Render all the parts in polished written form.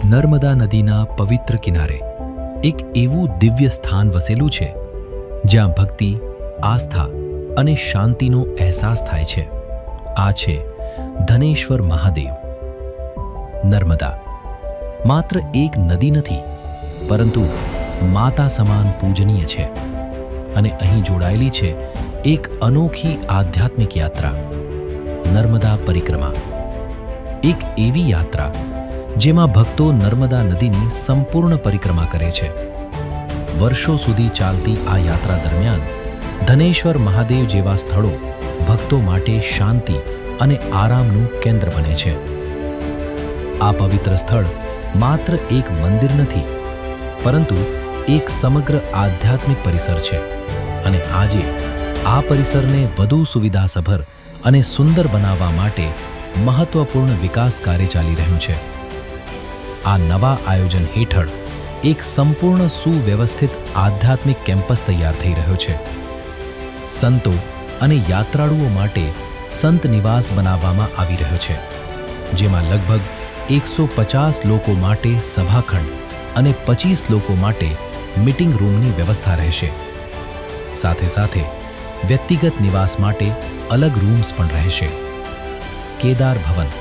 નર્મદા નદીના પવિત્ર કિનારે એક એવું દિવ્ય સ્થાન વસેલું છે જ્યાં ભક્તિ, આસ્થા અને શાંતિનો અહેસાસ થાય છે. આ છે ધનેશ્વર મહાદેવ. નર્મદા માત્ર એક નદી નથી, પરંતુ માતા સમાન પૂજનીય છે અને અહીં જોડાયેલી છે એક અનોખી આધ્યાત્મિક યાત્રા, નર્મદા પરિક્રમા. એક એવી યાત્રા જેમાં ભક્તો નર્મદા નદીની સંપૂર્ણ પરિક્રમા કરે છે. વર્ષો સુધી ચાલતી આ યાત્રા દરમિયાન ધનેશ્વર મહાદેવ જેવા સ્થળો ભક્તો માટે શાંતિ અને આરામનું કેન્દ્ર બને છે. આ પવિત્ર સ્થળ માત્ર એક મંદિર નથી, પરંતુ એક સમગ્ર આધ્યાત્મિક પરિસર છે અને આજે આ પરિસરને વધુ સુવિધાસભર અને સુંદર બનાવવા માટે મહત્વપૂર્ણ વિકાસ કાર્ય ચાલી રહ્યું છે. આ નવા આયોજન હેઠળ એક સંપૂર્ણ સુવ્યવસ્થિત આધ્યાત્મિક કેમ્પસ તૈયાર થઈ રહ્યો છે. સંતો અને યાત્રાળુઓ માટે સંત નિવાસ બનાવવામાં આવી રહ્યો છે, જેમાં લગભગ 150 લોકો માટે સભાખંડ અને 25 લોકો માટે મીટિંગ રૂમની વ્યવસ્થા રહેશે. સાથે સાથે વ્યક્તિગત નિવાસ માટે અલગ રૂમ્સ પણ રહેશે. કેદાર ભવન,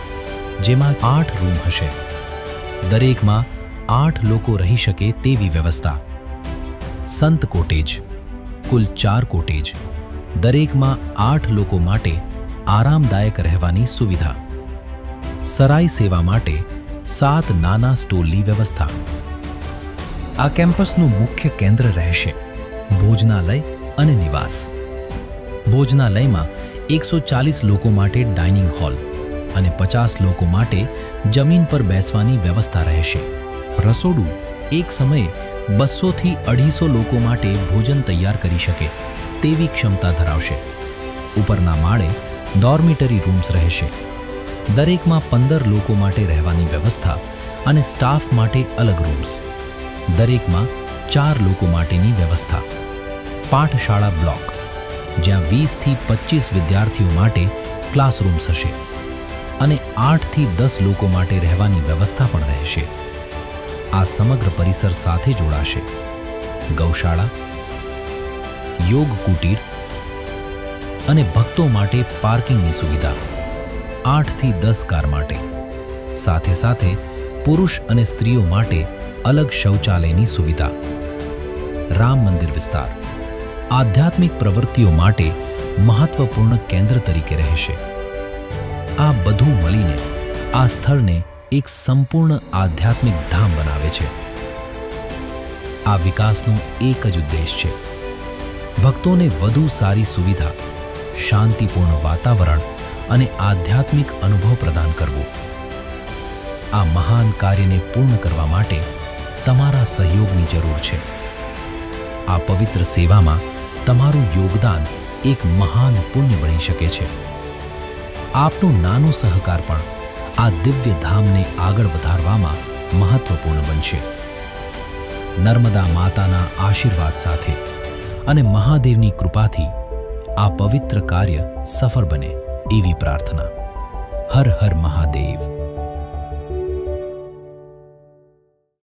જેમાં 8 રૂમ હશે, દરેકમાં 8 લોકો રહી શકે તેવી વ્યવસ્થા. સંત કોટેજ, કુલ 4 કોટેજ, દરેકમાં 8 લોકો માટે આરામદાયક રહેવાની સુવિધા. સરાઈ સેવા માટે 7 નાના સ્ટોલની વ્યવસ્થા. આ કેમ્પસનું મુખ્ય કેન્દ્ર રહેશે ભોજનાલય અને નિવાસ. ભોજનાલયમાં 140 લોકો માટે ડાઇનિંગ હોલ અને 50 લોકો માટે જમીન પર બેસવાની વ્યવસ્થા રહેશે. રસોડું એક સમયે 200 થી 250 લોકો માટે ભોજન તૈયાર કરી શકે તેવી ક્ષમતા ધરાવશે. ઉપરના માળે ડોર્મિટરી રૂમ્સ રહેશે, દરેકમાં 15 લોકો માટે રહેવાની વ્યવસ્થા અને સ્ટાફ માટે અલગ રૂમ્સ, દરેકમાં 4 લોકો માટેની વ્યવસ્થા. પાઠશાળા બ્લોક, જ્યાં 20 થી 25 વિદ્યાર્થીઓ માટે ક્લાસરૂમ્સ હશે અને 8 થી 10 લોકો માટે રહેવાની વ્યવસ્થા પણ રહેશે. આ સમગ્ર પરિસર સાથે જોડાશે ગૌશાળા, યોગ કુટીર અને ભક્તો માટે પાર્કિંગની સુવિધા, 8 થી 10 કાર માટે. સાથે સાથે પુરુષ અને સ્ત્રીઓ માટે અલગ શૌચાલયની સુવિધા. રામ મંદિર વિસ્તાર આધ્યાત્મિક પ્રવૃત્તિઓ માટે મહત્વપૂર્ણ કેન્દ્ર તરીકે રહેશે. આ બધું મળીને આ સ્થળને એક સંપૂર્ણ આધ્યાત્મિક ધામ બનાવે છે. આ વિકાસનો એક જ ઉદ્દેશ છે: ભક્તોને વધુ સારી સુવિધા, શાંતિપૂર્ણ વાતાવરણ અને આધ્યાત્મિક અનુભવ પ્રદાન કરવું. આ મહાન કાર્યને પૂર્ણ કરવા માટે તમારા સહયોગની જરૂર છે. આ પવિત્ર સેવામાં તમારું યોગદાન એક મહાન પુણ્ય બની શકે છે. આપનું નાનું સહકાર પણ આ દિવ્ય ધામને આગળ વધારવામાં મહત્વપૂર્ણ બનશે. નર્મદા માતાના આશીર્વાદ સાથે અને મહાદેવની કૃપાથી આ પવિત્ર કાર્ય સફળ બને એવી પ્રાર્થના. હર હર મહાદેવ.